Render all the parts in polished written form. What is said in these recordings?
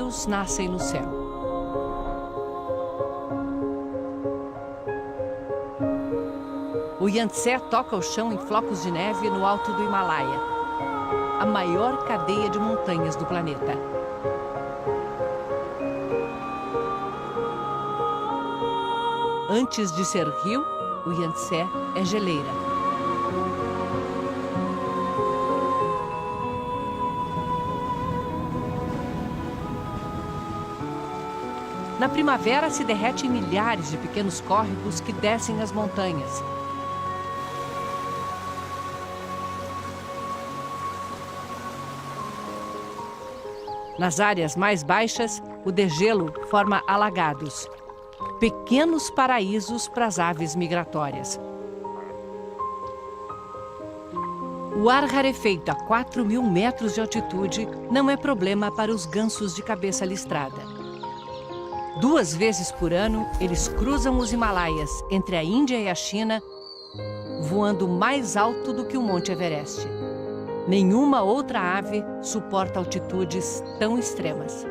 rios nascem no céu. O Yangtze toca o chão em flocos de neve no alto do Himalaia, a maior cadeia de montanhas do planeta. Antes de ser rio, o Yangtze é geleira. Na primavera se derrete em milhares de pequenos córregos que descem as montanhas. Nas áreas mais baixas, o degelo forma alagados, pequenos paraísos para as aves migratórias. O ar rarefeito a 4.000 metros de altitude não é problema para os gansos de cabeça listrada. 2 vezes por ano, eles cruzam os Himalaias entre a Índia e a China, voando mais alto do que o Monte Everest. Nenhuma outra ave suporta altitudes tão extremas.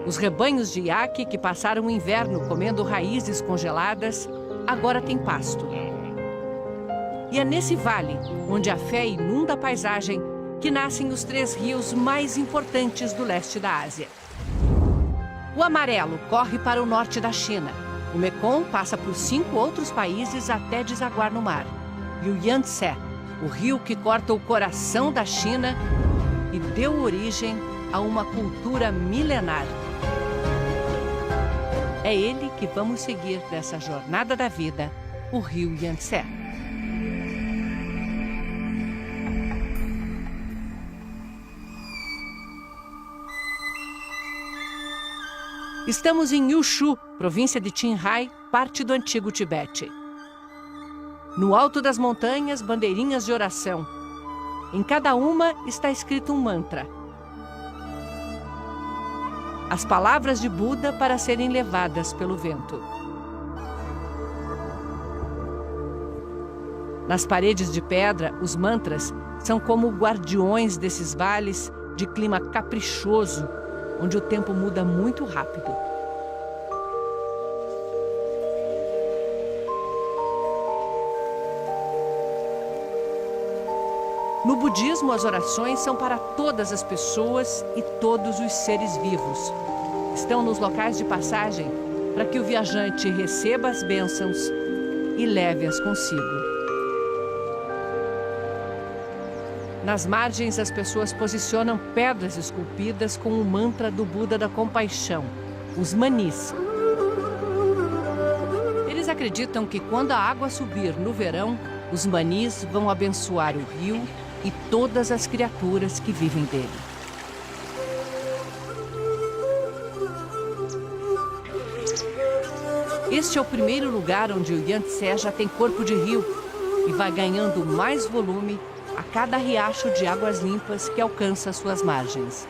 Os rebanhos de iaque que passaram o inverno comendo raízes congeladas, agora têm pasto. E é nesse vale, onde a fé inunda a paisagem, que nascem os 3 rios mais importantes do leste da Ásia. O Amarelo corre para o norte da China. O Mekong passa por 5 outros países até desaguar no mar. E o Yangtze, o rio que corta o coração da China e deu origem a uma cultura milenar. É ele que vamos seguir nessa jornada da vida, o rio Yangtze. Estamos em Yushu, província de Qinghai, parte do antigo Tibete. No alto das montanhas, bandeirinhas de oração. Em cada uma está escrito um mantra. As palavras de Buda para serem levadas pelo vento. Nas paredes de pedra, os mantras são como guardiões desses vales de clima caprichoso, onde o tempo muda muito rápido. No budismo, as orações são para todas as pessoas e todos os seres vivos. Estão nos locais de passagem para que o viajante receba as bênçãos e leve-as consigo. Nas margens, as pessoas posicionam pedras esculpidas com o mantra do Buda da Compaixão, os manis. Eles acreditam que quando a água subir no verão, os manis vão abençoar o rio e todas as criaturas que vivem dele. Este é o primeiro lugar onde o Yangtze já tem corpo de rio e vai ganhando mais volume a cada riacho de águas limpas que alcança suas margens.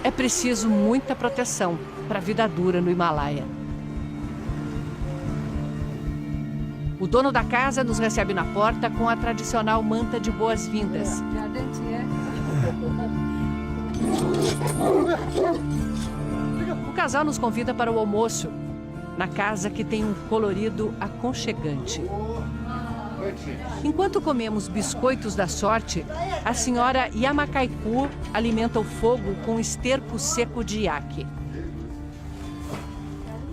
É preciso muita proteção para a vida dura no Himalaia. O dono da casa nos recebe na porta com a tradicional manta de boas-vindas. O casal nos convida para o almoço, na casa que tem um colorido aconchegante. Enquanto comemos biscoitos da sorte, a senhora Yamakaiku alimenta o fogo com esterco seco de iaque.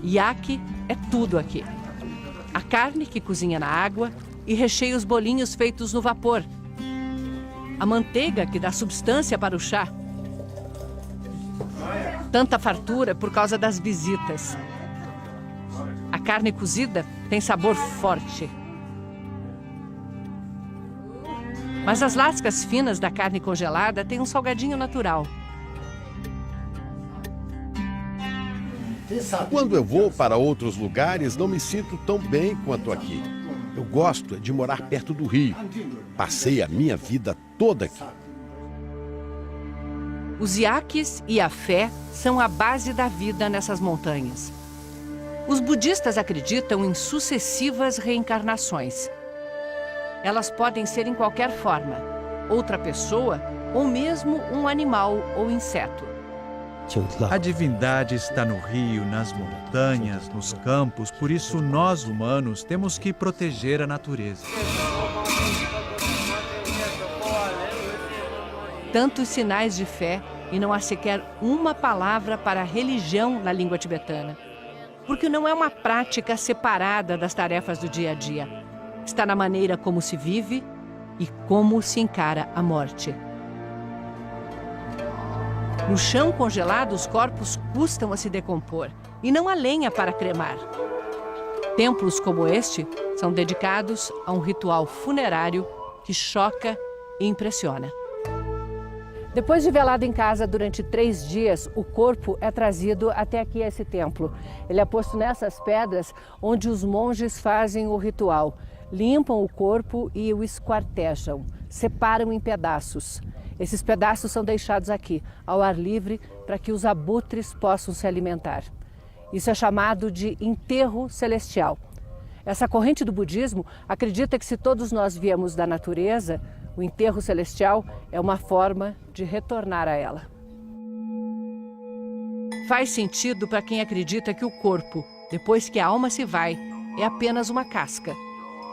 Iaque é tudo aqui. A carne que cozinha na água e recheia os bolinhos feitos no vapor. A manteiga que dá substância para o chá. Tanta fartura por causa das visitas. A carne cozida tem sabor forte. Mas as lascas finas da carne congelada têm um salgadinho natural. Quando eu vou para outros lugares, não me sinto tão bem quanto aqui. Eu gosto de morar perto do rio. Passei a minha vida toda aqui. Os iaques e a fé são a base da vida nessas montanhas. Os budistas acreditam em sucessivas reencarnações. Elas podem ser em qualquer forma. Outra pessoa ou mesmo um animal ou inseto. A divindade está no rio, nas montanhas, nos campos, por isso nós, humanos, temos que proteger a natureza. Tantos sinais de fé e não há sequer uma palavra para a religião na língua tibetana. Porque não é uma prática separada das tarefas do dia a dia. Está na maneira como se vive e como se encara a morte. No chão congelado, os corpos custam a se decompor e não há lenha para cremar. Templos como este são dedicados a um ritual funerário que choca e impressiona. Depois de velado em casa durante 3 dias, o corpo é trazido até aqui a esse templo. Ele é posto nessas pedras onde os monges fazem o ritual. Limpam o corpo e o esquartejam, separam em pedaços. Esses pedaços são deixados aqui, ao ar livre, para que os abutres possam se alimentar. Isso é chamado de enterro celestial. Essa corrente do budismo acredita que se todos nós viemos da natureza, o enterro celestial é uma forma de retornar a ela. Faz sentido para quem acredita que o corpo, depois que a alma se vai, é apenas uma casca,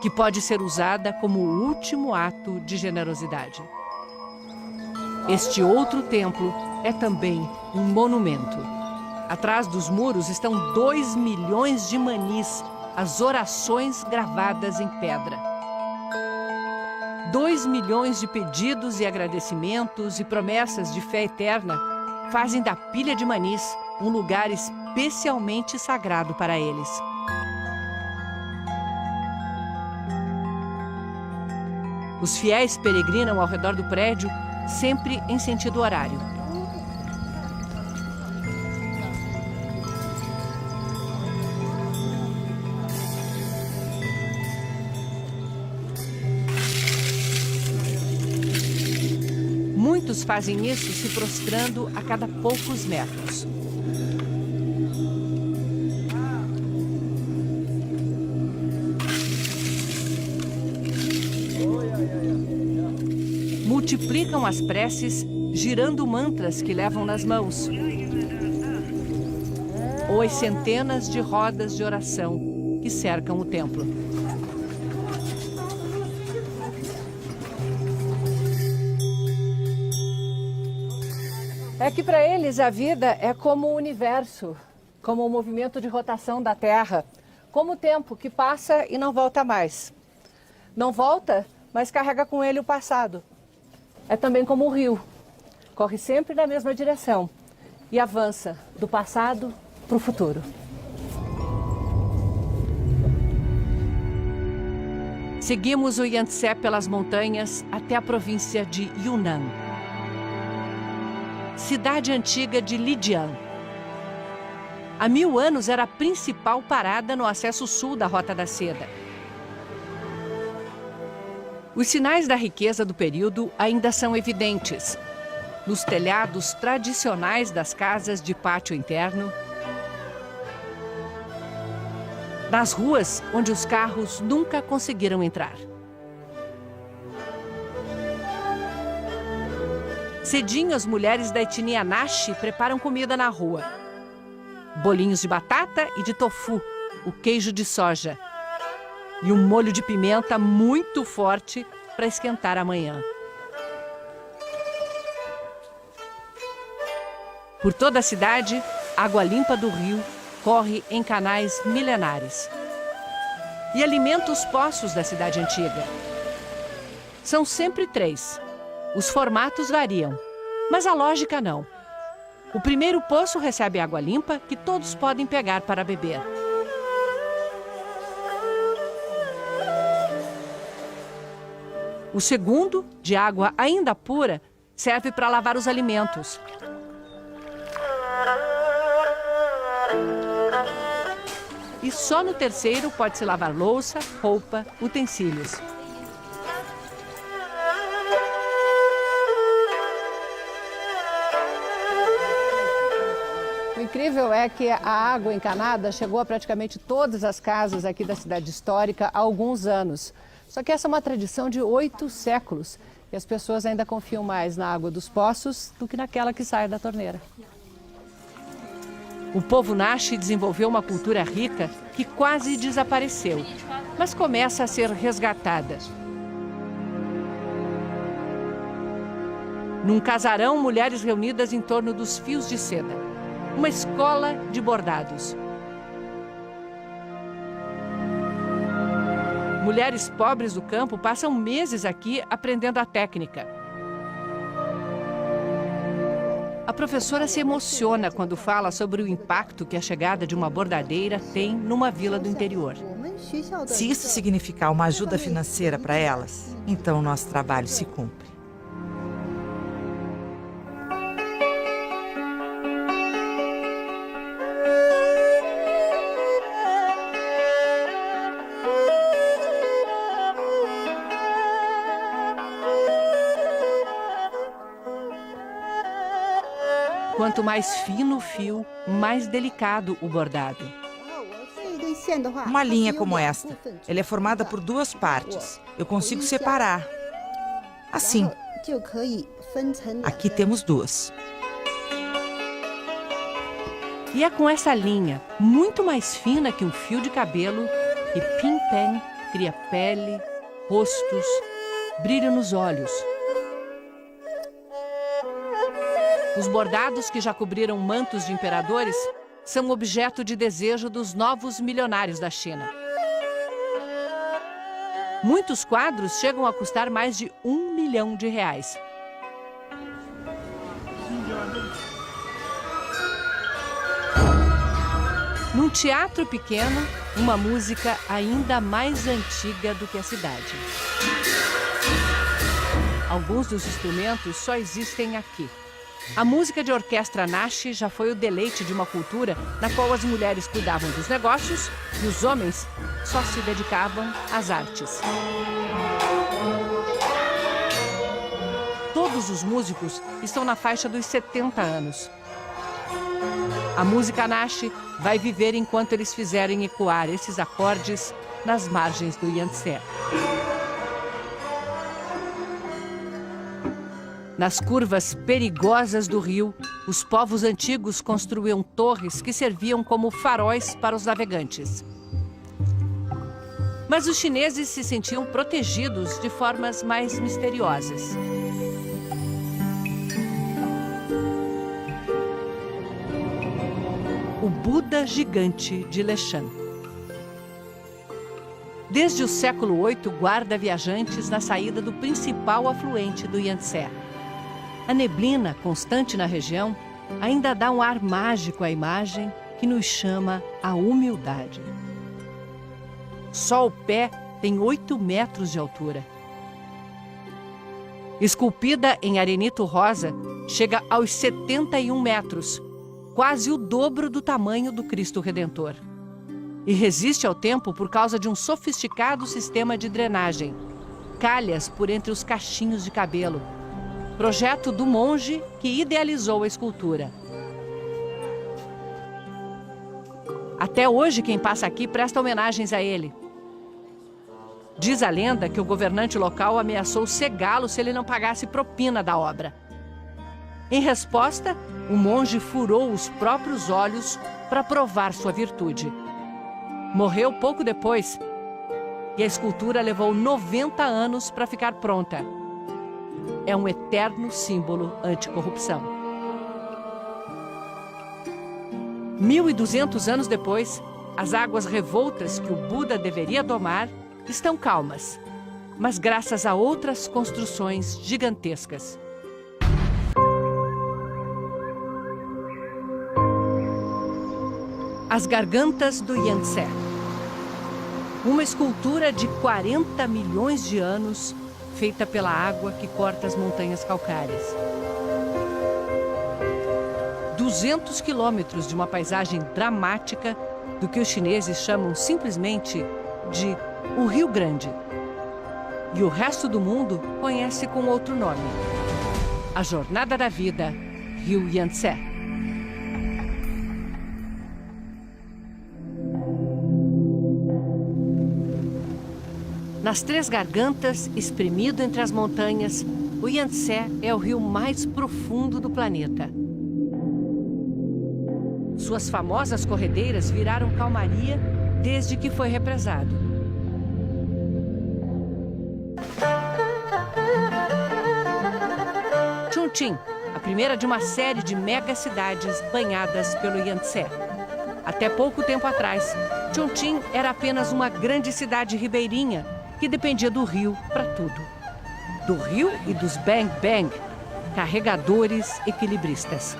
que pode ser usada como o último ato de generosidade. Este outro templo é também um monumento. Atrás dos muros estão 2 milhões de manis, as orações gravadas em pedra. 2 milhões de pedidos e agradecimentos e promessas de fé eterna fazem da pilha de manis um lugar especialmente sagrado para eles. Os fiéis peregrinam ao redor do prédio, sempre em sentido horário. Muitos fazem isso se prostrando a cada poucos metros. Multiplicam as preces, girando mantras que levam nas mãos. Ou as centenas de rodas de oração que cercam o templo. É que para eles a vida é como o universo, como o movimento de rotação da Terra, como o tempo que passa e não volta mais. Não volta, mas carrega com ele o passado. É também como o rio, corre sempre na mesma direção e avança do passado para o futuro. Seguimos o Yangtze pelas montanhas até a província de Yunnan. Cidade antiga de Lijiang. Há 1000 anos era a principal parada no acesso sul da Rota da Seda. Os sinais da riqueza do período ainda são evidentes. Nos telhados tradicionais das casas de pátio interno, nas ruas onde os carros nunca conseguiram entrar. Cedinho, as mulheres da etnia Naxi preparam comida na rua. Bolinhos de batata e de tofu, o queijo de soja. E um molho de pimenta muito forte para esquentar amanhã. Por toda a cidade, água limpa do rio corre em canais milenares. E alimenta os poços da cidade antiga. São sempre 3. Os formatos variam, mas a lógica não. O primeiro poço recebe água limpa que todos podem pegar para beber. O segundo, de água ainda pura, serve para lavar os alimentos. E só no terceiro pode-se lavar louça, roupa, utensílios. O incrível é que a água encanada chegou a praticamente todas as casas aqui da cidade histórica há alguns anos. Só que essa é uma tradição de 8 séculos, E as pessoas ainda confiam mais na água dos poços do que naquela que sai da torneira. O povo Naxi desenvolveu uma cultura rica que quase desapareceu, mas começa a ser resgatada. Num casarão, mulheres reunidas em torno dos fios de seda. Uma escola de bordados. Mulheres pobres do campo passam meses aqui aprendendo a técnica. A professora se emociona quando fala sobre o impacto que a chegada de uma bordadeira tem numa vila do interior. Se isso significar uma ajuda financeira para elas, então o nosso trabalho se cumpre. Quanto mais fino o fio, mais delicado o bordado. Uma linha como esta, ela é formada por duas partes. Eu consigo separar. Assim. Aqui temos duas. E é com essa linha, muito mais fina que um fio de cabelo, que Pin Pen cria pele, rostos, brilho nos olhos. Os bordados que já cobriram mantos de imperadores são objeto de desejo dos novos milionários da China. Muitos quadros chegam a custar mais de R$1 milhão. Num teatro pequeno, uma música ainda mais antiga do que a cidade. Alguns dos instrumentos só existem aqui. A música de orquestra Naxi já foi o deleite de uma cultura na qual as mulheres cuidavam dos negócios e os homens só se dedicavam às artes. Todos os músicos estão na faixa dos 70 anos. A música Naxi vai viver enquanto eles fizerem ecoar esses acordes nas margens do Yangtze. Nas curvas perigosas do rio, os povos antigos construíam torres que serviam como faróis para os navegantes. Mas os chineses se sentiam protegidos de formas mais misteriosas. O Buda gigante de Leshan. Desde o século VIII, guarda viajantes na saída do principal afluente do Yangtze. A neblina constante na região ainda dá um ar mágico à imagem que nos chama à humildade. Só o pé tem 8 metros de altura. Esculpida em arenito rosa, chega aos 71 metros, quase o dobro do tamanho do Cristo Redentor. E resiste ao tempo por causa de um sofisticado sistema de drenagem, calhas por entre os cachinhos de cabelo, projeto do monge que idealizou a escultura. Até hoje, quem passa aqui presta homenagens a ele. Diz a lenda que o governante local ameaçou cegá-lo se ele não pagasse propina da obra. Em resposta, o monge furou os próprios olhos para provar sua virtude. Morreu pouco depois e a escultura levou 90 anos para ficar pronta. É um eterno símbolo anticorrupção. 1.200 anos depois, as águas revoltas que o Buda deveria domar estão calmas, mas graças a outras construções gigantescas. As Gargantas do Yangtze. Uma escultura de 40 milhões de anos, feita pela água que corta as montanhas calcárias. 200 quilômetros de uma paisagem dramática do que os chineses chamam simplesmente de o Rio Grande. E o resto do mundo conhece com outro nome: a Jornada da Vida, Rio Yangtze. Nas Três Gargantas, espremido entre as montanhas, O Yangtze é o rio mais profundo do planeta. Suas famosas corredeiras viraram calmaria desde que foi represado. Chongqing, a primeira de uma série de megacidades banhadas pelo Yangtze. Até pouco tempo atrás, Chongqing era apenas uma grande cidade ribeirinha que dependia do rio para tudo. Do rio e dos Bang Bang, carregadores equilibristas.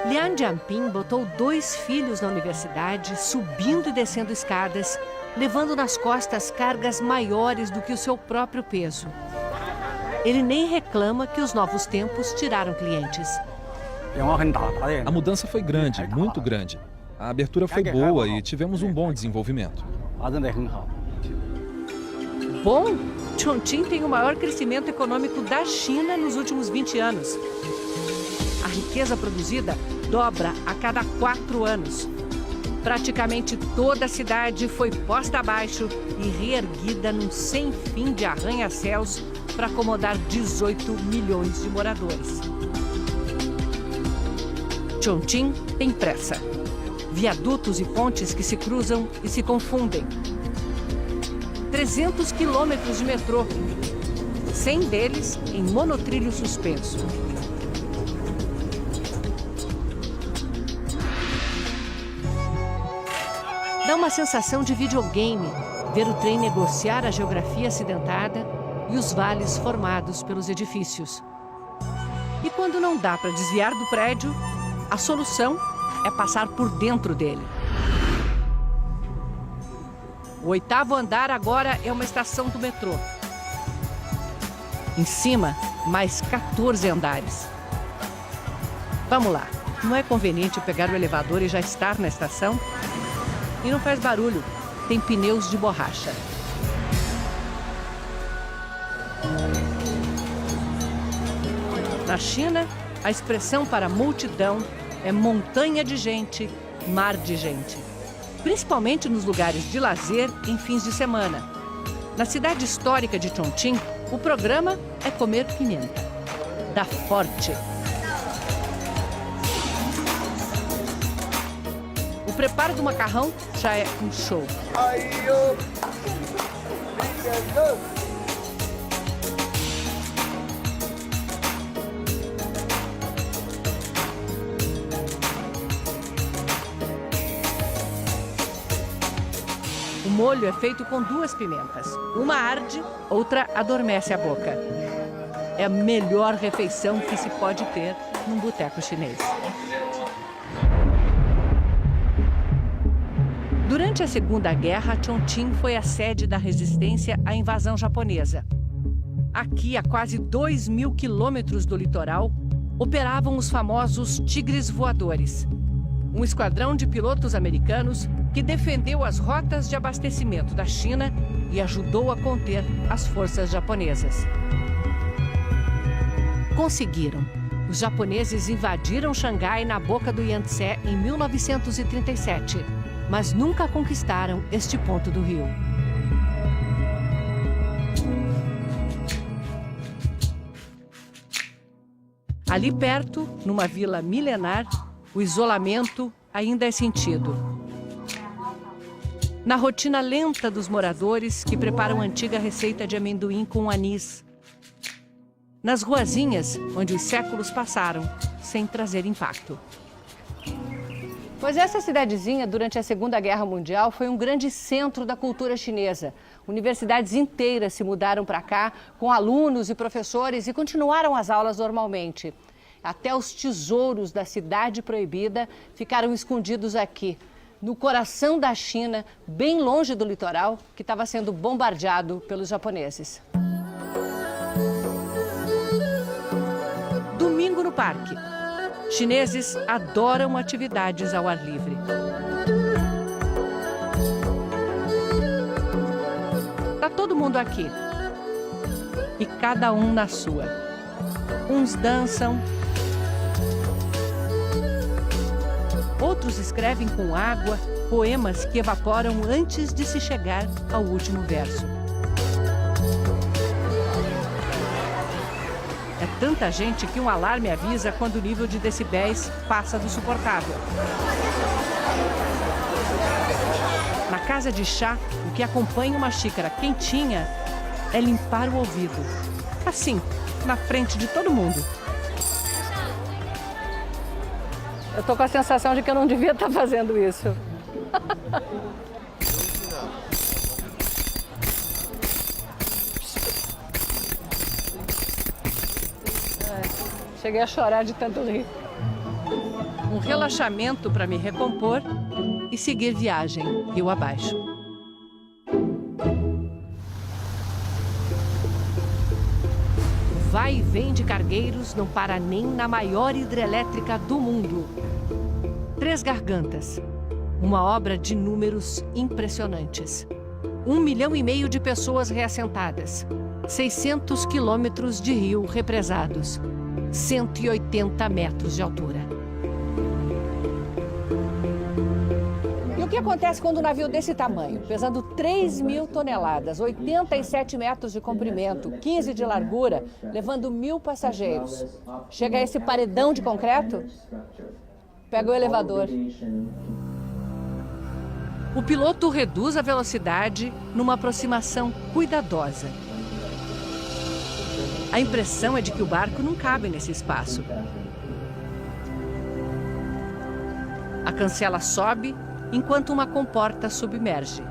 Lian Jianping botou 2 filhos na universidade, subindo e descendo escadas, levando nas costas cargas maiores do que o seu próprio peso. Ele nem reclama que os novos tempos tiraram clientes. A mudança foi grande, muito grande. A abertura foi boa e tivemos um bom desenvolvimento. Bom, Chongqing tem o maior crescimento econômico da China nos últimos 20 anos. A riqueza produzida dobra a cada 4 anos. Praticamente toda a cidade foi posta abaixo e reerguida num sem fim de arranha-céus para acomodar 18 milhões de moradores. Chongqing tem pressa. Viadutos e pontes que se cruzam e se confundem. 300 quilômetros de metrô, 100 deles em monotrilho suspenso. Dá uma sensação de videogame ver o trem negociar a geografia acidentada e os vales formados pelos edifícios. E quando não dá para desviar do prédio, a solução é passar por dentro dele. O 8º andar agora é uma estação do metrô. Em cima, mais 14 andares. Vamos lá, não é conveniente pegar o elevador e já estar na estação? E não faz barulho, tem pneus de borracha. Na China, a expressão para multidão é montanha de gente, mar de gente. Principalmente nos lugares de lazer em fins de semana. Na cidade histórica de Chongqing, o programa é comer pimenta. Dá forte. O preparo do macarrão já é um show. O molho é feito com 2 pimentas. Uma arde, outra adormece a boca. É a melhor refeição que se pode ter num boteco chinês. Durante a Segunda Guerra, Chongqing foi a sede da resistência à invasão japonesa. Aqui, a quase 2.000 quilômetros do litoral, operavam os famosos Tigres Voadores, um esquadrão de pilotos americanos que defendeu as rotas de abastecimento da China e ajudou a conter as forças japonesas. Conseguiram. Os japoneses invadiram Xangai na boca do Yangtze em 1937, mas nunca conquistaram este ponto do rio. Ali perto, numa vila milenar, o isolamento ainda é sentido. Na rotina lenta dos moradores que preparam a antiga receita de amendoim com anis. Nas ruazinhas onde os séculos passaram, sem trazer impacto. Pois essa cidadezinha, durante a Segunda Guerra Mundial, foi um grande centro da cultura chinesa. Universidades inteiras se mudaram para cá, com alunos e professores, e continuaram as aulas normalmente. Até os tesouros da Cidade Proibida ficaram escondidos aqui, no coração da China, bem longe do litoral, que estava sendo bombardeado pelos japoneses. Domingo no parque. Chineses adoram atividades ao ar livre. Tá todo mundo aqui. E cada um na sua. Uns dançam. Outros escrevem com água poemas que evaporam antes de se chegar ao último verso. tanta gente que um alarme avisa quando o nível de decibéis passa do suportável. Na casa de chá, o que acompanha uma xícara quentinha é limpar o ouvido. Assim, na frente de todo mundo. Eu tô com a sensação de que eu não devia estar fazendo isso. Cheguei a chorar de tanto rir. Um relaxamento para me recompor e seguir viagem rio abaixo. O vai e vem de cargueiros não para nem na maior hidrelétrica do mundo. Três Gargantas, uma obra de números impressionantes. 1,5 milhão de pessoas reassentadas, 600 quilômetros de rio represados, 180 metros de altura. E o que acontece quando um navio desse tamanho, pesando 3.000 toneladas, 87 metros de comprimento, 15 de largura, levando 1.000 passageiros, chega a esse paredão de concreto? Pega o elevador. O piloto reduz a velocidade numa aproximação cuidadosa. A impressão é de que o barco não cabe nesse espaço. A cancela sobe enquanto uma comporta submerge.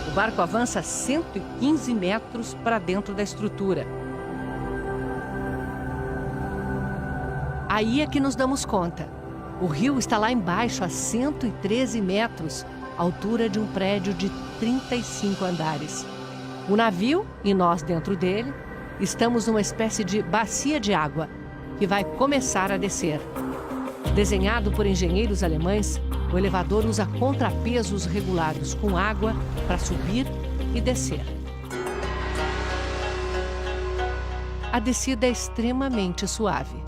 O barco avança 115 metros para dentro da estrutura. Aí é que nos damos conta. O rio está lá embaixo, a 113 metros, altura de um prédio de 35 andares. O navio, e nós dentro dele, estamos numa espécie de bacia de água, que vai começar a descer. Desenhado por engenheiros alemães, o elevador usa contrapesos regulados com água para subir e descer. A descida é extremamente suave.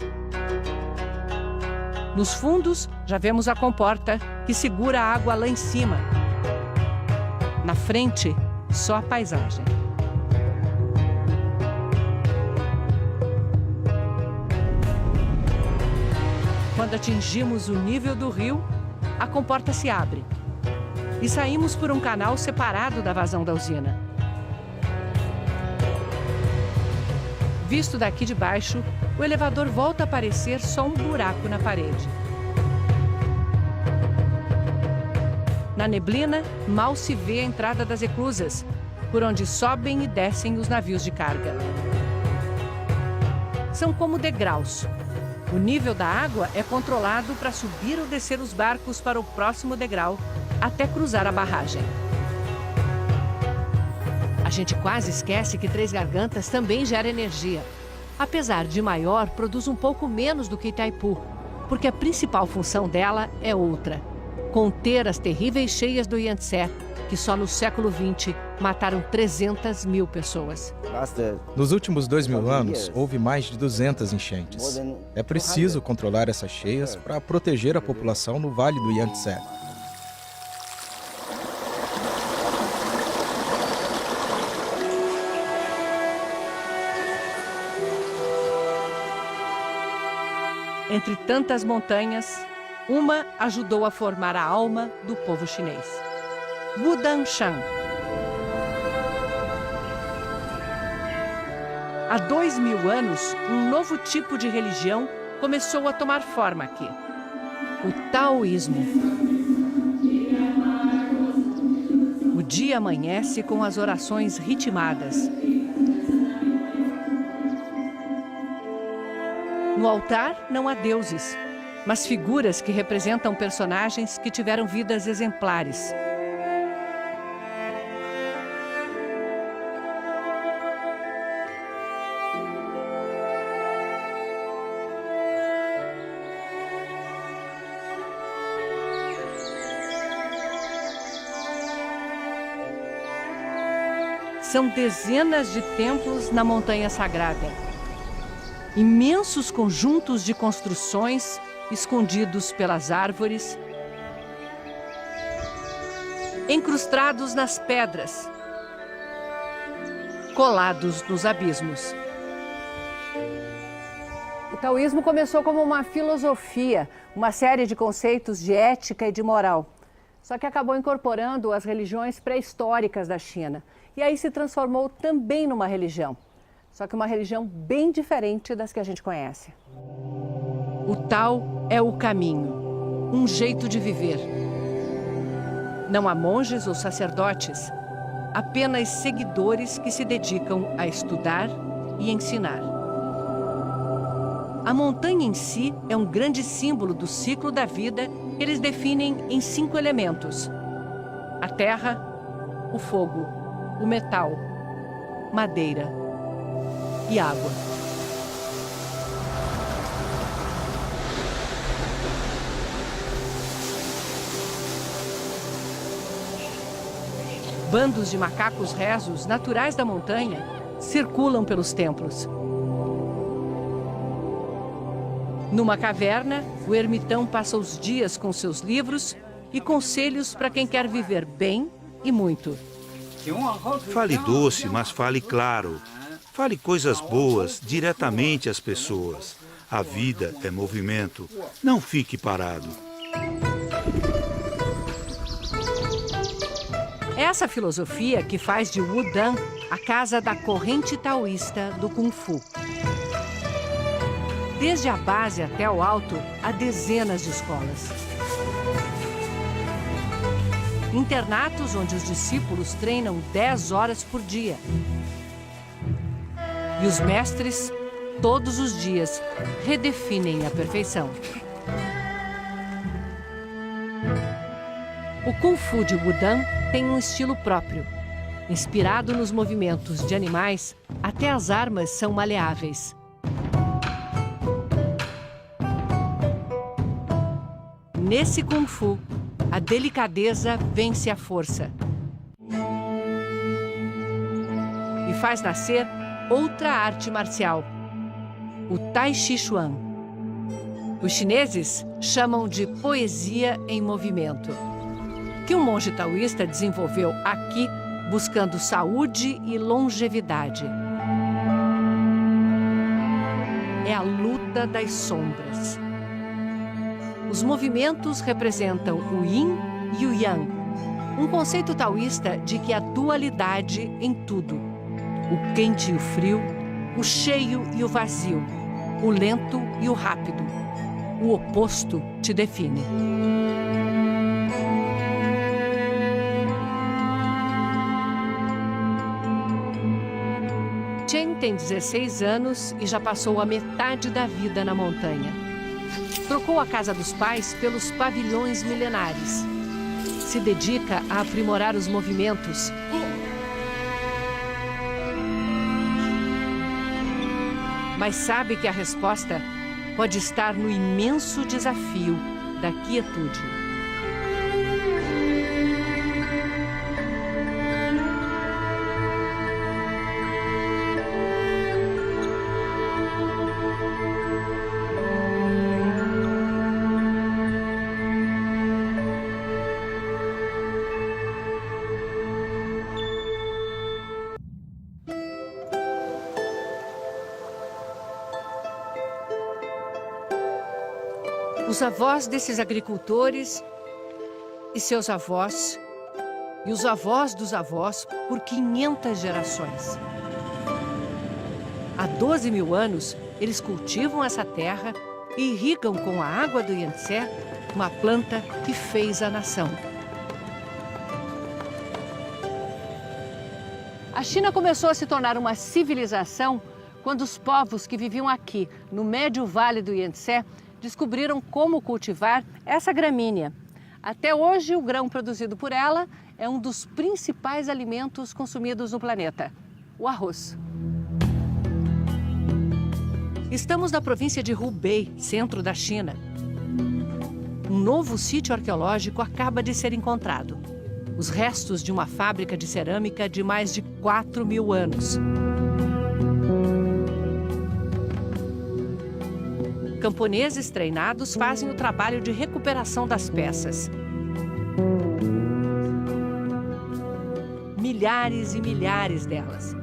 Nos fundos, já vemos a comporta que segura a água lá em cima. Na frente, só a paisagem. Quando atingimos o nível do rio, a comporta se abre e saímos por um canal separado da vazão da usina. Visto daqui de baixo, o elevador volta a parecer só um buraco na parede. Na neblina, mal se vê a entrada das eclusas, por onde sobem e descem os navios de carga. São como degraus. O nível da água é controlado para subir ou descer os barcos para o próximo degrau, até cruzar a barragem. A gente quase esquece que Três Gargantas também gera energia. Apesar de maior, produz um pouco menos do que Itaipu, porque a principal função dela é outra: conter as terríveis cheias do Yangtze, que só no século XX mataram 300 mil pessoas. Nos últimos 2.000 anos, houve mais de 200 enchentes. É preciso controlar essas cheias para proteger a população no Vale do Yangtze. Entre tantas montanhas, uma ajudou a formar a alma do povo chinês. Wudanshan. Há 2.000 anos, um novo tipo de religião começou a tomar forma aqui: o taoísmo. O dia amanhece com as orações ritmadas. No altar não há deuses, mas figuras que representam personagens que tiveram vidas exemplares. São dezenas de templos na Montanha Sagrada. Imensos conjuntos de construções escondidos pelas árvores. Encrustados nas pedras, colados nos abismos. O taoísmo começou como uma filosofia, uma série de conceitos de ética e de moral. Só que acabou incorporando as religiões pré-históricas da China. E aí se transformou também numa religião. Só que uma religião bem diferente das que a gente conhece. O Tao é o caminho, um jeito de viver. Não há monges ou sacerdotes, apenas seguidores que se dedicam a estudar e ensinar. A montanha em si é um grande símbolo do ciclo da vida que eles definem em 5 elementos: a terra, o fogo, o metal, madeira e água. Bandos de macacos rezos, naturais da montanha, circulam pelos templos. Numa caverna, o ermitão passa os dias com seus livros e conselhos para quem quer viver bem e muito. Fale doce, mas fale claro. Fale coisas boas diretamente às pessoas. A vida é movimento. Não fique parado. Essa filosofia que faz de Wudang a casa da corrente taoísta do Kung Fu. Desde a base até o alto, há dezenas de escolas. Internatos onde os discípulos treinam 10 horas por dia. E os mestres, todos os dias, redefinem a perfeição. O Kung Fu de Wudang tem um estilo próprio. Inspirado nos movimentos de animais, até as armas são maleáveis. Nesse Kung Fu, a delicadeza vence a força. E faz nascer outra arte marcial, o Tai Chi Chuan. Os chineses chamam de poesia em movimento, que um monge taoísta desenvolveu aqui buscando saúde e longevidade. É a luta das sombras. Os movimentos representam o Yin e o Yang, um conceito taoísta de que há dualidade em tudo. O quente e o frio, o cheio e o vazio, o lento e o rápido. O oposto te define. Chen tem 16 anos e já passou a metade da vida na montanha. Trocou a casa dos pais pelos pavilhões milenares. Se dedica a aprimorar os movimentos. Mas sabe que a resposta pode estar no imenso desafio da quietude. Os avós desses agricultores e seus avós, e os avós dos avós por 500 gerações. Há 12 mil anos, eles cultivam essa terra e irrigam com a água do Yangtze uma planta que fez a nação. A China começou a se tornar uma civilização quando os povos que viviam aqui, no médio vale do Yangtze, descobriram como cultivar essa gramínea. Até hoje, o grão produzido por ela é um dos principais alimentos consumidos no planeta, o arroz. Estamos na província de Hubei, centro da China. Um novo sítio arqueológico acaba de ser encontrado. Os restos de uma fábrica de cerâmica de mais de 4 mil anos. Camponeses treinados fazem o trabalho de recuperação das peças. milhares e milhares delas.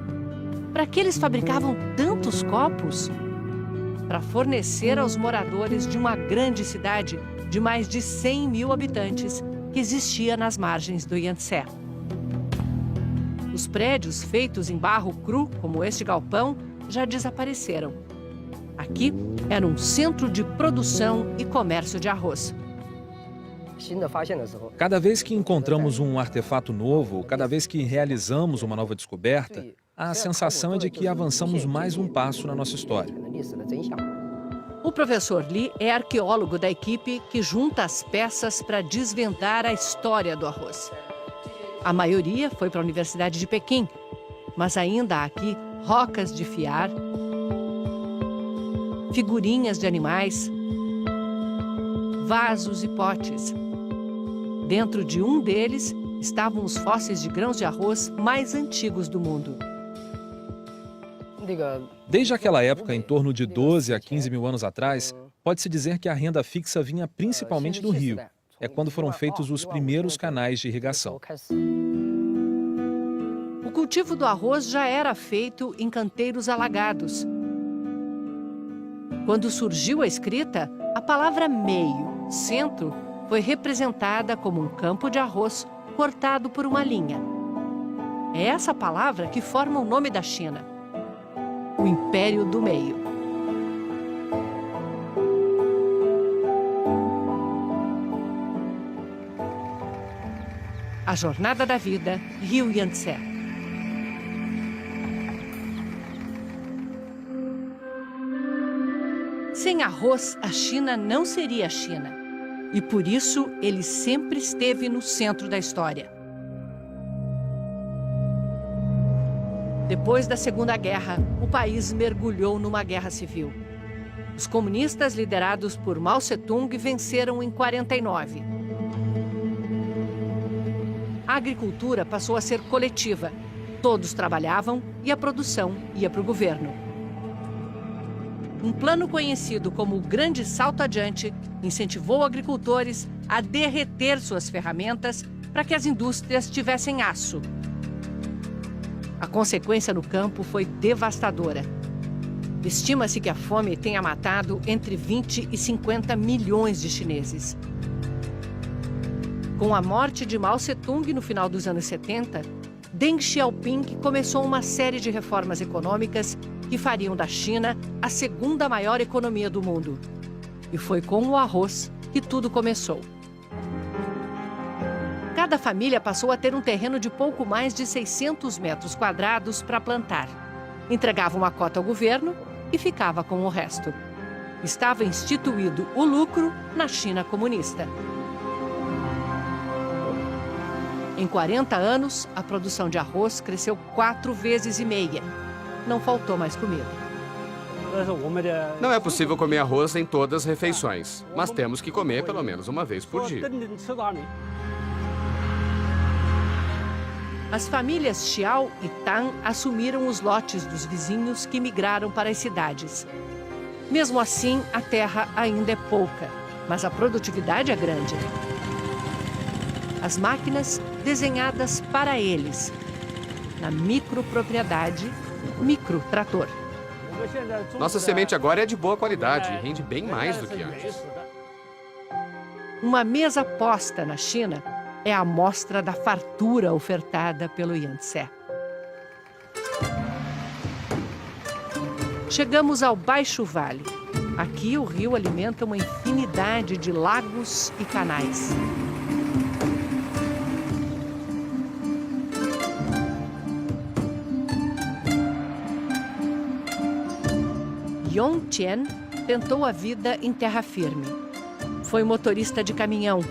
Para que eles fabricavam tantos copos? Para fornecer aos moradores de uma grande cidade de mais de 100 mil habitantes que existia nas margens do Yangtze. Os prédios feitos em barro cru, como este galpão, já desapareceram. Aqui era um centro de produção e comércio de arroz. Cada vez que encontramos um artefato novo, cada vez que realizamos uma nova descoberta, a sensação é de que avançamos mais um passo na nossa história. O professor Li é arqueólogo da equipe que junta as peças para desvendar a história do arroz. A maioria foi para a Universidade de Pequim, mas ainda há aqui rocas de fiar, figurinhas de animais, vasos e potes. Dentro de um deles estavam os fósseis de grãos de arroz mais antigos do mundo. Desde aquela época, em torno de 12 a 15 mil anos atrás, pode-se dizer que a renda fixa vinha principalmente do rio. É quando foram feitos os primeiros canais de irrigação. O cultivo do arroz já era feito em canteiros alagados. Quando surgiu a escrita, a palavra meio, centro, foi representada como um campo de arroz cortado por uma linha. É essa palavra que forma o nome da China, o Império do Meio. A Jornada da Vida, Rio Yangtze. Sem arroz, a China não seria a China. E por isso, ele sempre esteve no centro da história. Depois da Segunda Guerra, o país mergulhou numa guerra civil. Os comunistas, liderados por Mao Tse-tung, venceram em 49. A agricultura passou a ser coletiva. Todos trabalhavam e a produção ia para o governo. Um plano conhecido como o Grande Salto Adiante incentivou agricultores a derreter suas ferramentas para que as indústrias tivessem aço. A consequência no campo foi devastadora. Estima-se que a fome tenha matado entre 20 e 50 milhões de chineses. Com a morte de Mao Tse-tung no final dos anos 70, Deng Xiaoping começou uma série de reformas econômicas que fariam da China a segunda maior economia do mundo. E foi com o arroz que tudo começou. Cada família passou a ter um terreno de pouco mais de 600 metros quadrados para plantar. Entregava uma cota ao governo e ficava com o resto. Estava instituído o lucro na China comunista. Em 40 anos, a produção de arroz cresceu 4,5 vezes. Não faltou mais comida. Não é possível comer arroz em todas as refeições, mas temos que comer pelo menos uma vez por dia. As famílias Xiao e Tan assumiram os lotes dos vizinhos que migraram para as cidades. Mesmo assim, a terra ainda é pouca, mas a produtividade é grande. As máquinas desenhadas para eles. Na micropropriedade, microtrator. Nossa semente agora é de boa qualidade e rende bem mais do que antes. Uma mesa posta na China é a amostra da fartura ofertada pelo Yangtze. Chegamos ao Baixo Vale. Aqui o rio alimenta uma infinidade de lagos e canais. Yong Chen tentou a vida em terra firme. Foi motorista de caminhão,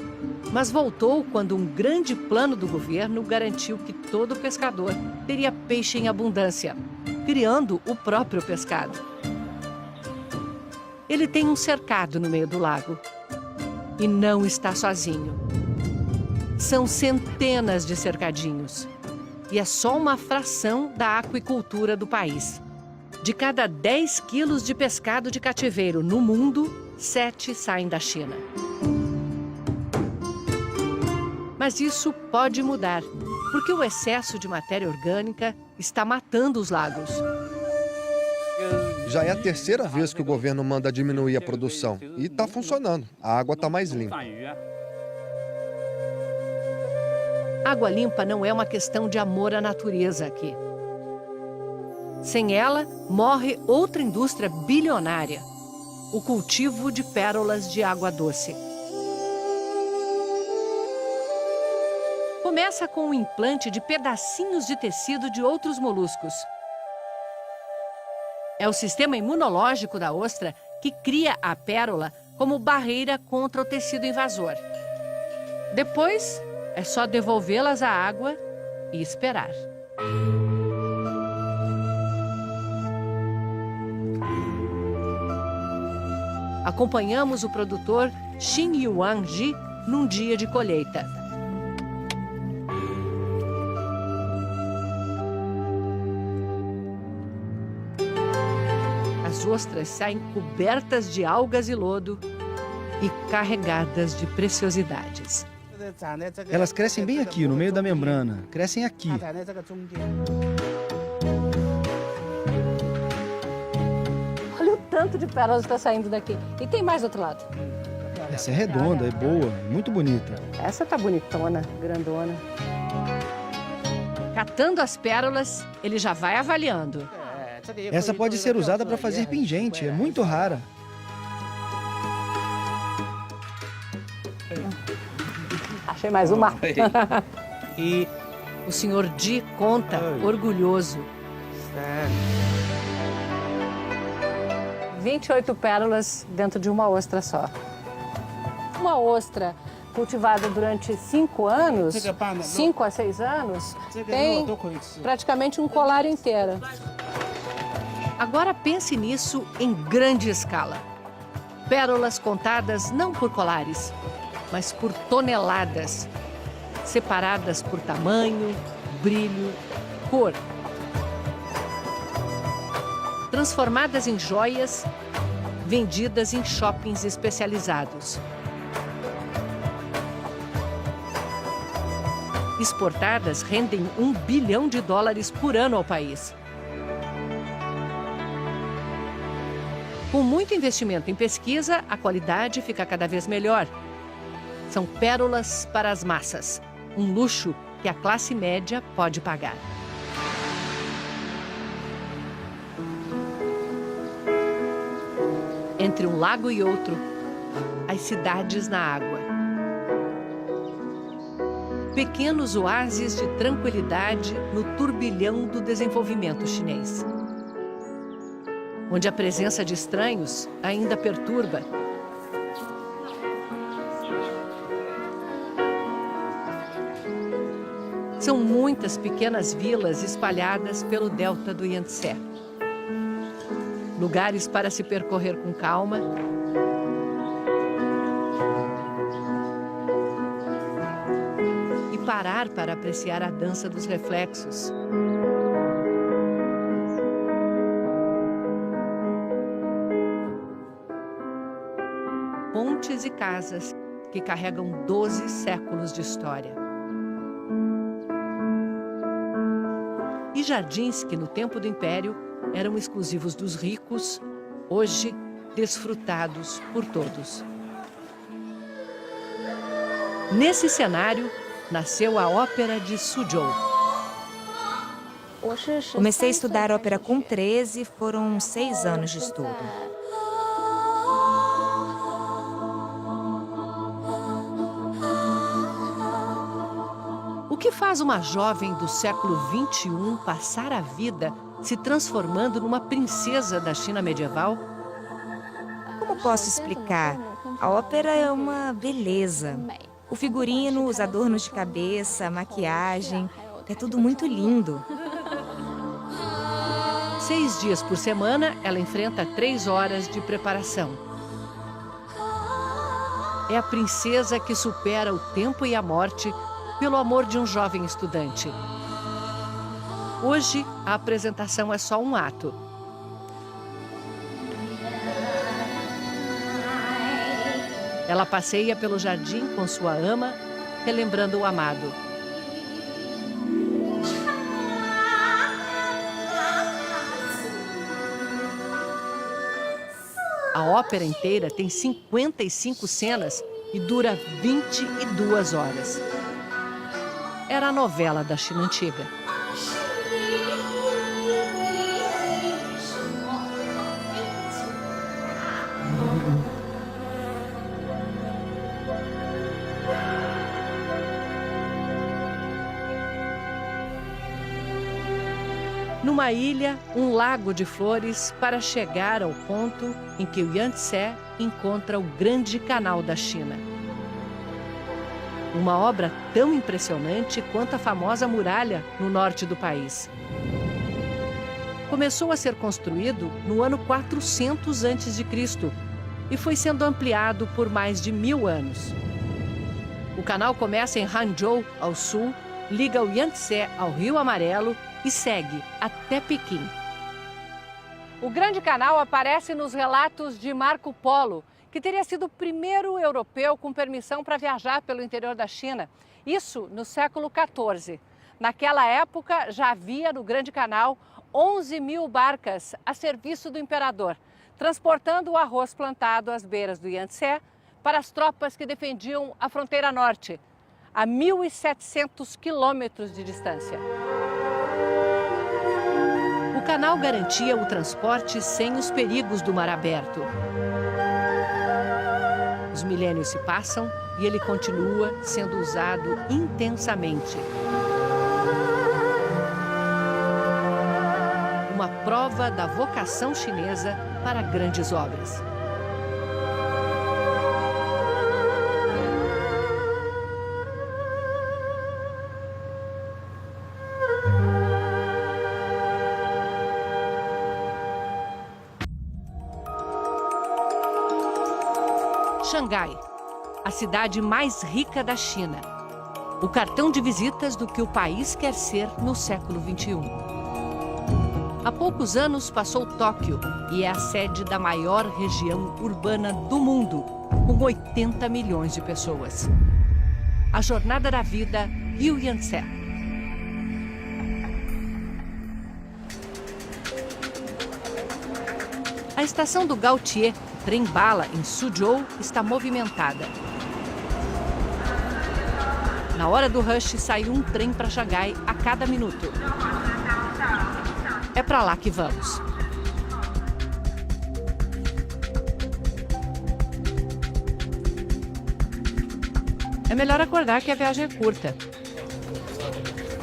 mas voltou quando um grande plano do governo garantiu que todo pescador teria peixe em abundância, criando o próprio pescado. Ele tem um cercado no meio do lago e não está sozinho. São centenas de cercadinhos e é só uma fração da aquicultura do país. De cada 10 quilos de pescado de cativeiro no mundo, 7 saem da China. Mas isso pode mudar. Porque o excesso de matéria orgânica está matando os lagos. Já é a terceira vez que o governo manda diminuir a produção. E está funcionando. A água está mais limpa. Água limpa não é uma questão de amor à natureza aqui. Sem ela, morre outra indústria bilionária: o cultivo de pérolas de água doce. Começa com o implante de pedacinhos de tecido de outros moluscos. É o sistema imunológico da ostra que cria a pérola como barreira contra o tecido invasor. Depois, é só devolvê-las à água e esperar. Acompanhamos o produtor Xin Yuan Ji num dia de colheita. As ostras saem cobertas de algas e lodo e carregadas de preciosidades. Elas crescem bem aqui, no meio da membrana. Crescem aqui. Olha o tanto de pérolas que está saindo daqui. E tem mais do outro lado. Essa é redonda, é boa, muito bonita. Essa tá bonitona, grandona. Catando as pérolas, ele já vai avaliando. Essa pode ser usada para fazer pingente, é muito rara. Achei mais uma. E o senhor Di conta, orgulhoso. 28 pérolas dentro de uma ostra só. Uma ostra cultivada durante 5 anos, 5 a 6 anos, tem praticamente um colar inteiro. Agora pense nisso em grande escala. Pérolas contadas não por colares, mas por toneladas, separadas por tamanho, brilho, cor. Transformadas em joias, vendidas em shoppings especializados. Exportadas rendem $1 bilhão por ano ao país. Com muito investimento em pesquisa, a qualidade fica cada vez melhor. São pérolas para as massas, um luxo que a classe média pode pagar. Entre um lago e outro, as cidades na água. Pequenos oásis de tranquilidade no turbilhão do desenvolvimento chinês, onde a presença de estranhos ainda perturba. São muitas pequenas vilas espalhadas pelo delta do Yangtze. Lugares para se percorrer com calma. E parar para apreciar a dança dos reflexos. Pontes e casas que carregam 12 séculos de história. E jardins que, no tempo do Império, eram exclusivos dos ricos, hoje desfrutados por todos. Nesse cenário, nasceu a Ópera de Suzhou. Comecei a estudar ópera com 13, foram 6 anos de estudo. O que faz uma jovem do século XXI passar a vida se transformando numa princesa da China medieval? Como posso explicar? A ópera é uma beleza. O figurino, os adornos de cabeça, a maquiagem, é tudo muito lindo. 6 dias por semana, ela enfrenta 3 horas de preparação. É a princesa que supera o tempo e a morte pelo amor de um jovem estudante. Hoje, a apresentação é só um ato. Ela passeia pelo jardim com sua ama, relembrando o amado. A ópera inteira tem 55 cenas e dura 22 horas. Era a novela da China antiga. Numa ilha, um lago de flores para chegar ao ponto em que o Yangtze encontra o Grande Canal da China. Uma obra tão impressionante quanto a famosa muralha no norte do país. Começou a ser construído no ano 400 a.C. e foi sendo ampliado por mais de 1000 anos. O canal começa em Hangzhou, ao sul, liga o Yangtze ao Rio Amarelo e segue até Pequim. O Grande Canal aparece nos relatos de Marco Polo, que teria sido o primeiro europeu com permissão para viajar pelo interior da China. Isso no século XIV. Naquela época, já havia no Grande Canal 11.000 barcas a serviço do imperador, transportando o arroz plantado às beiras do Yangtze para as tropas que defendiam a fronteira norte, a 1.700 quilômetros de distância. O canal garantia o transporte sem os perigos do mar aberto. Os milênios se passam e ele continua sendo usado intensamente. Uma prova da vocação chinesa para grandes obras. Xangai, a cidade mais rica da China. O cartão de visitas do que o país quer ser no século XXI. Há poucos anos passou Tóquio e é a sede da maior região urbana do mundo, com 80 milhões de pessoas. A jornada da vida Rio Yangtze. A estação do Gaotie, trem-bala em Suzhou, está movimentada. Na hora do rush, sai um trem para Xangai a cada minuto. É para lá que vamos. É melhor acordar que a viagem é curta.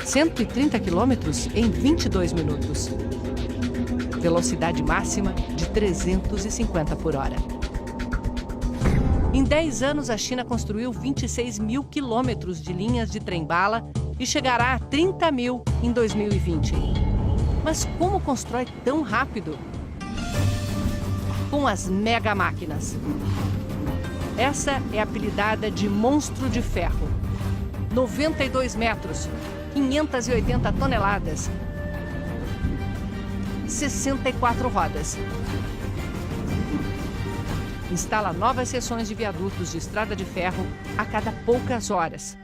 130 quilômetros em 22 minutos. Velocidade máxima de 350 por hora. Em 10 anos, a China construiu 26.000 quilômetros de linhas de trem-bala e chegará a 30.000 em 2020. Mas como constrói tão rápido? Com as mega máquinas. Essa é apelidada de monstro de ferro. 92 metros, 580 toneladas, 64 rodas. Instala novas seções de viadutos de estrada de ferro a cada poucas horas.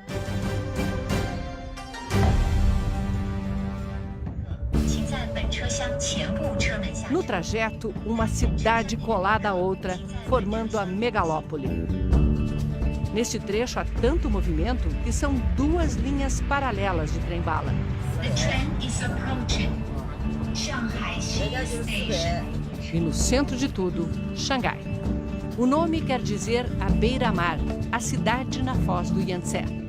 No trajeto, uma cidade colada à outra, formando a megalópole. Neste trecho há tanto movimento que são 2 linhas paralelas de trem-bala. E no centro de tudo, Xangai. O nome quer dizer a beira-mar, a cidade na foz do Yangtze.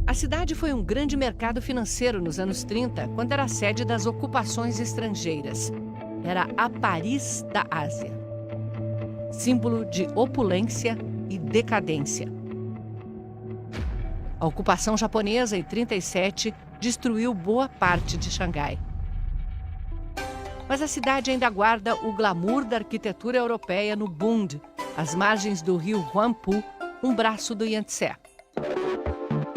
A cidade foi um grande mercado financeiro nos anos 30, quando era sede das ocupações estrangeiras. Era a Paris da Ásia. Símbolo de opulência e decadência. A ocupação japonesa, em 37, destruiu boa parte de Xangai. Mas a cidade ainda guarda o glamour da arquitetura europeia no Bund, às margens do rio Huangpu, um braço do Yangtze.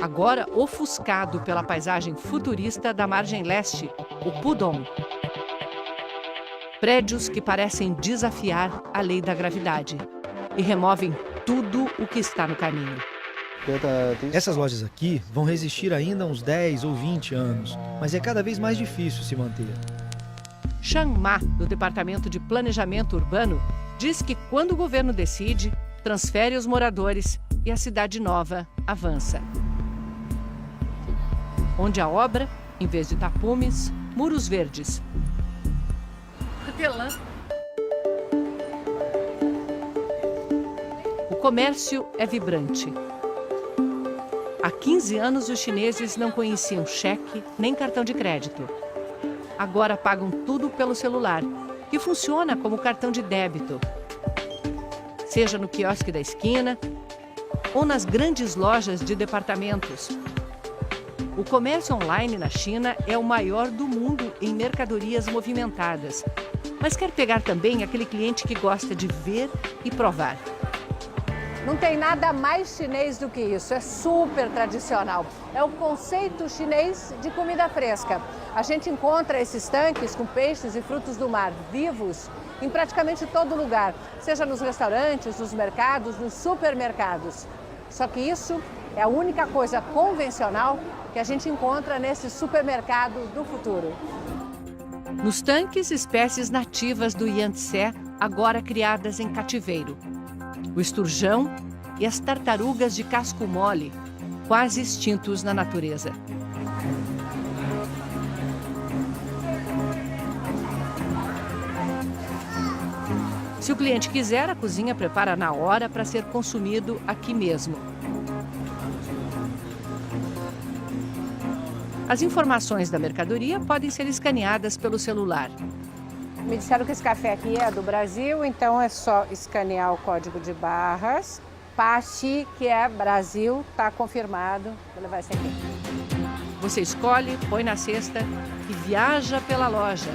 Agora ofuscado pela paisagem futurista da margem leste, o Pudong. Prédios que parecem desafiar a lei da gravidade e removem tudo o que está no caminho. Essas lojas aqui vão resistir ainda uns 10 ou 20 anos, mas é cada vez mais difícil se manter. Shang Ma, do Departamento de Planejamento Urbano, diz que quando o governo decide, transfere os moradores e a cidade nova avança. Onde a obra, em vez de tapumes, muros verdes. O comércio é vibrante. Há 15 anos, os chineses não conheciam cheque nem cartão de crédito. Agora pagam tudo pelo celular, que funciona como cartão de débito. Seja no quiosque da esquina ou nas grandes lojas de departamentos. O comércio online na China é o maior do mundo em mercadorias movimentadas, mas quer pegar também aquele cliente que gosta de ver e provar. Não tem nada mais chinês do que isso, é super tradicional. É o conceito chinês de comida fresca. A gente encontra esses tanques com peixes e frutos do mar vivos em praticamente todo lugar, seja nos restaurantes, nos mercados, nos supermercados. Só que isso é a única coisa convencional que a gente encontra nesse supermercado do futuro. Nos tanques, espécies nativas do Yangtze, agora criadas em cativeiro. O esturjão e as tartarugas de casco mole, quase extintos na natureza. Se o cliente quiser, a cozinha prepara na hora para ser consumido aqui mesmo. As informações da mercadoria podem ser escaneadas pelo celular. Me disseram que esse café aqui é do Brasil, então é só escanear o código de barras. Pachi, que é Brasil, está confirmado. Vou levar esse aqui. Você escolhe, põe na cesta e viaja pela loja.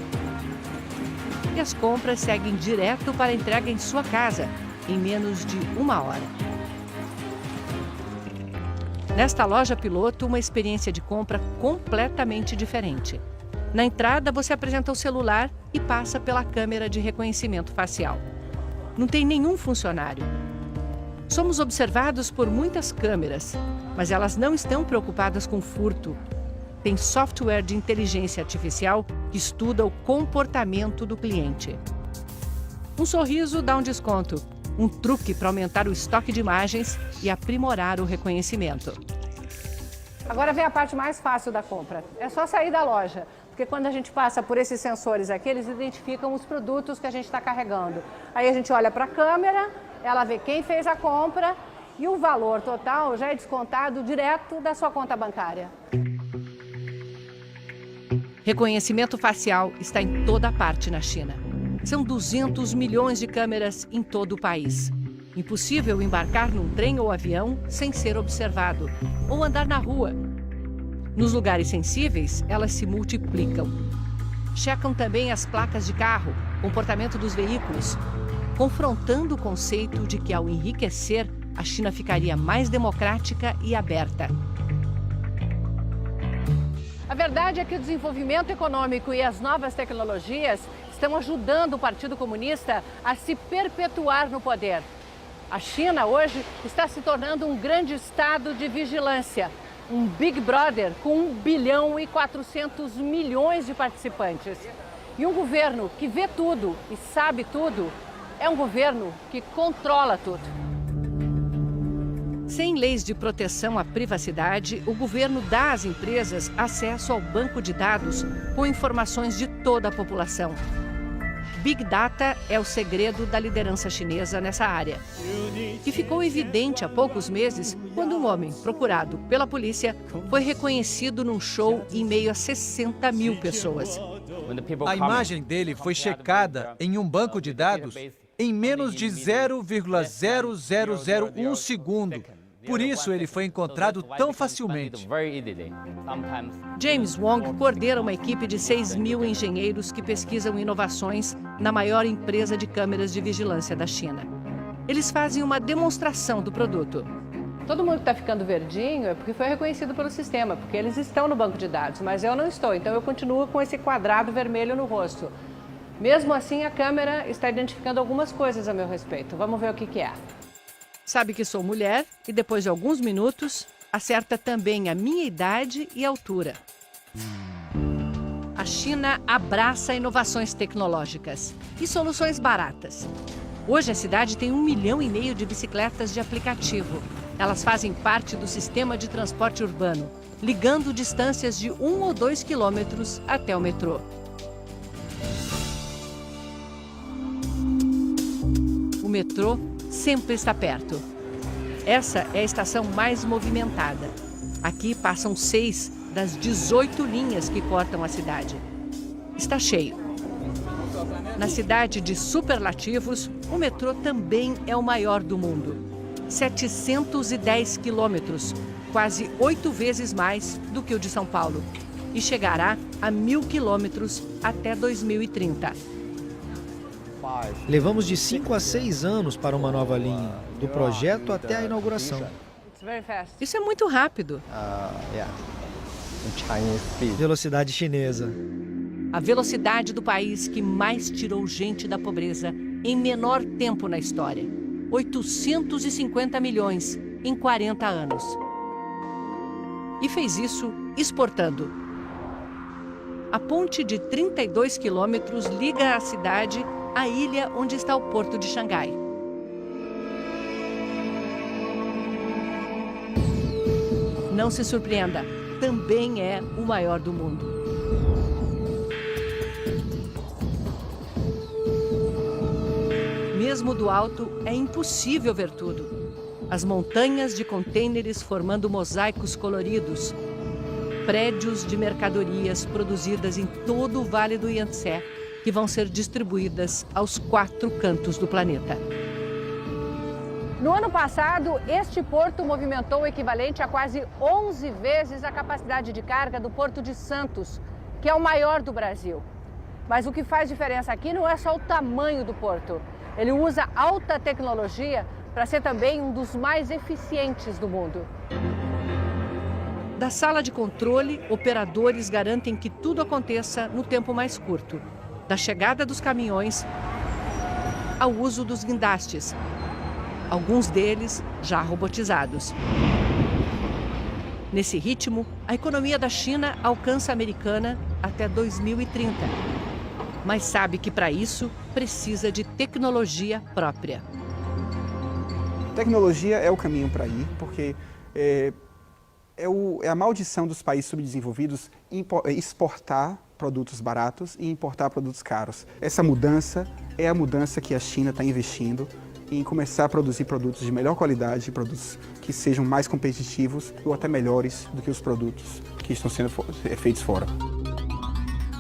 E as compras seguem direto para a entrega em sua casa, em menos de 1 hora. Nesta loja piloto, uma experiência de compra completamente diferente. Na entrada, você apresenta o celular e passa pela câmera de reconhecimento facial. Não tem nenhum funcionário. Somos observados por muitas câmeras, mas elas não estão preocupadas com furto. Tem software de inteligência artificial que estuda o comportamento do cliente. Um sorriso dá um desconto, um truque para aumentar o estoque de imagens e aprimorar o reconhecimento. Agora vem a parte mais fácil da compra. É só sair da loja. Porque quando a gente passa por esses sensores aqui, eles identificam os produtos que a gente está carregando. Aí a gente olha para a câmera, ela vê quem fez a compra e o valor total já é descontado direto da sua conta bancária. Reconhecimento facial está em toda parte na China. São 200 milhões de câmeras em todo o país. Impossível embarcar num trem ou avião sem ser observado, ou andar na rua. Nos lugares sensíveis, elas se multiplicam. Checam também as placas de carro, comportamento dos veículos, confrontando o conceito de que, ao enriquecer, a China ficaria mais democrática e aberta. A verdade é que o desenvolvimento econômico e as novas tecnologias estão ajudando o Partido Comunista a se perpetuar no poder. A China hoje está se tornando um grande estado de vigilância. Um Big Brother com 1 bilhão e 400 milhões de participantes. E um governo que vê tudo e sabe tudo é um governo que controla tudo. Sem leis de proteção à privacidade, o governo dá às empresas acesso ao banco de dados com informações de toda a população. Big Data é o segredo da liderança chinesa nessa área. E ficou evidente há poucos meses quando um homem procurado pela polícia foi reconhecido num show em meio a 60 mil pessoas. A imagem dele foi checada em um banco de dados em menos de 0,0001 segundo. Por isso, ele foi encontrado tão facilmente. James Wong coordena uma equipe de 6 mil engenheiros que pesquisam inovações na maior empresa de câmeras de vigilância da China. Eles fazem uma demonstração do produto. Todo mundo que está ficando verdinho é porque foi reconhecido pelo sistema, porque eles estão no banco de dados, mas eu não estou, então eu continuo com esse quadrado vermelho no rosto. Mesmo assim, a câmera está identificando algumas coisas a meu respeito. Vamos ver o que é. Sabe que sou mulher e, depois de alguns minutos, acerta também a minha idade e altura. A A China abraça inovações tecnológicas e soluções baratas. Hoje a cidade tem 1,5 milhão de bicicletas de aplicativo. Elas fazem parte do sistema de transporte urbano, ligando distâncias de 1 ou 2 quilômetros até o metrô. O metrô sempre está perto. Essa é a estação mais movimentada. Aqui passam 6 das 18 linhas que cortam a cidade. Está cheio. Na cidade de superlativos, o metrô também é o maior do mundo. 710 quilômetros, quase 8 vezes mais do que o de São Paulo. E chegará a 1.000 quilômetros até 2030. Levamos de 5 a 6 anos para uma nova linha, do projeto até a inauguração. Isso é muito rápido. Velocidade chinesa. A velocidade do país que mais tirou gente da pobreza em menor tempo na história. 850 milhões em 40 anos. E fez isso exportando. A ponte de 32 quilômetros liga a cidade à ilha onde está o porto de Xangai. Não se surpreenda, também é o maior do mundo. Mesmo do alto, é impossível ver tudo. As montanhas de contêineres formando mosaicos coloridos, prédios de mercadorias produzidas em todo o Vale do Yangtze, que vão ser distribuídas aos 4 cantos do planeta. No ano passado, este porto movimentou o equivalente a quase 11 vezes a capacidade de carga do Porto de Santos, que é o maior do Brasil. Mas o que faz diferença aqui não é só o tamanho do porto. Ele usa alta tecnologia para ser também um dos mais eficientes do mundo. Da sala de controle, operadores garantem que tudo aconteça no tempo mais curto. Da chegada dos caminhões ao uso dos guindastes, alguns deles já robotizados. Nesse ritmo, a economia da China alcança a americana até 2030. Mas sabe que para isso precisa de tecnologia própria. Tecnologia é o caminho para ir, porque é a maldição dos países subdesenvolvidos exportar produtos baratos e importar produtos caros. Essa mudança é a mudança que a China está investindo em começar a produzir produtos de melhor qualidade, produtos que sejam mais competitivos ou até melhores do que os produtos que estão sendo feitos fora.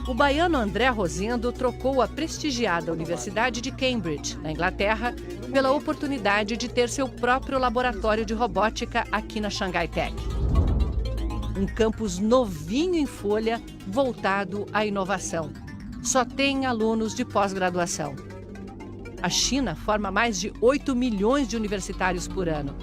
O baiano André Rosendo trocou a prestigiada Universidade de Cambridge, na Inglaterra, pela oportunidade de ter seu próprio laboratório de robótica aqui na Xangai Tech. Um campus novinho em folha, voltado à inovação. Só tem alunos de pós-graduação. A China forma mais de 8 milhões de universitários por ano.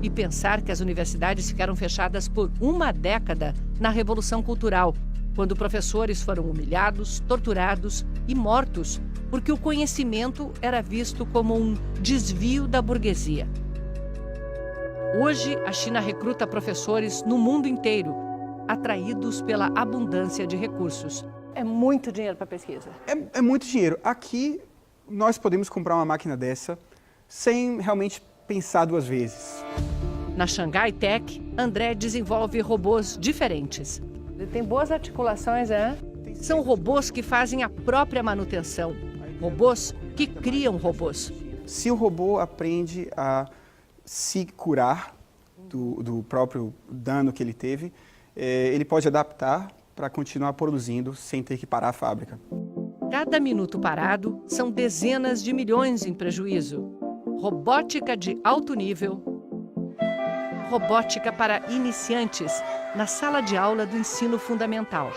E pensar que as universidades ficaram fechadas por uma década na Revolução Cultural, quando professores foram humilhados, torturados e mortos, porque o conhecimento era visto como um desvio da burguesia. Hoje, a China recruta professores no mundo inteiro, atraídos pela abundância de recursos. É muito dinheiro para pesquisa. É muito dinheiro. Aqui, nós podemos comprar uma máquina dessa sem realmente pensar 2 vezes. Na Xangai Tech, André desenvolve robôs diferentes. Ele tem boas articulações, né? São robôs que fazem a própria manutenção. Robôs que criam robôs. Se o robô aprende a se curar do próprio dano que ele teve, ele pode adaptar para continuar produzindo sem ter que parar a fábrica. Cada minuto parado são dezenas de milhões em prejuízo. Robótica de alto nível. Robótica para iniciantes na sala de aula do ensino fundamental.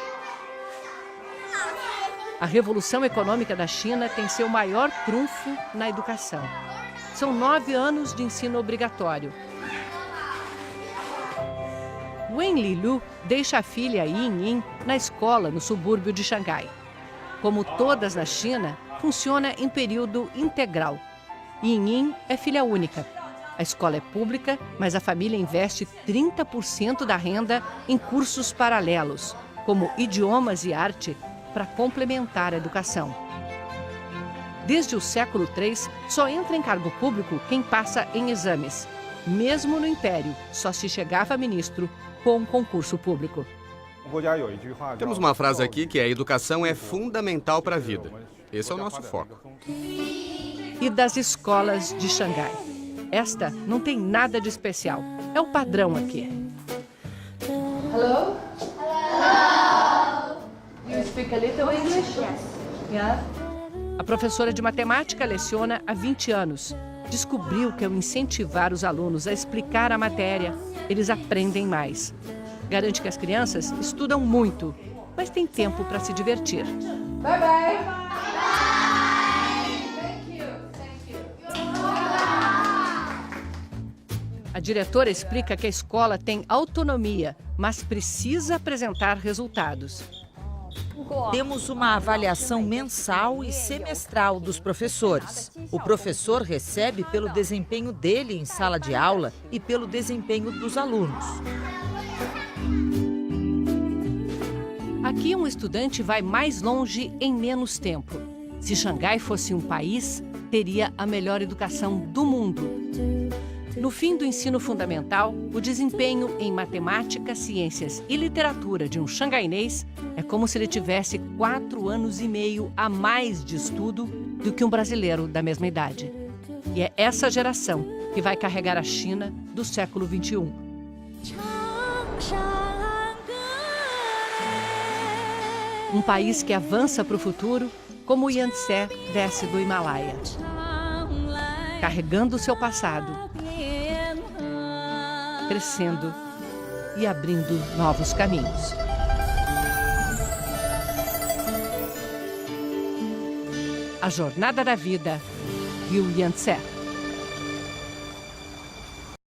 A revolução econômica da China tem seu maior trunfo na educação. São 9 anos de ensino obrigatório. Wen Lilu deixa a filha Yin na escola no subúrbio de Xangai. Como todas na China, funciona em período integral. Yin é filha única. A escola é pública, mas a família investe 30% da renda em cursos paralelos. como idiomas e arte, para complementar a educação. Desde o século III, só entra em cargo público quem passa em exames. Mesmo no Império, só se chegava a ministro com um concurso público. Temos uma frase aqui que a educação é fundamental para a vida. Esse é o nosso foco. E das escolas de Xangai. Esta não tem nada de especial. É o padrão aqui. Hello? Hello. You speak a little English? Yes. Yeah. A professora de matemática leciona há 20 anos. Descobriu que ao incentivar os alunos a explicar a matéria, eles aprendem mais. Garante que as crianças estudam muito, mas tem tempo para se divertir. Bye bye. A diretora explica que a escola tem autonomia, mas precisa apresentar resultados. Temos uma avaliação mensal e semestral dos professores. O professor recebe pelo desempenho dele em sala de aula e pelo desempenho dos alunos. Aqui um estudante vai mais longe em menos tempo. Se Xangai fosse um país, teria a melhor educação do mundo. No fim do ensino fundamental, o desempenho em matemática, ciências e literatura de um xangainês é como se ele tivesse 4 anos e meio a mais de estudo do que um brasileiro da mesma idade. E é essa geração que vai carregar a China do século XXI. Um país que avança para o futuro como o Yangtze desce do Himalaia, carregando o seu passado, crescendo e abrindo novos caminhos. A Jornada da Vida, Rio Yangtze.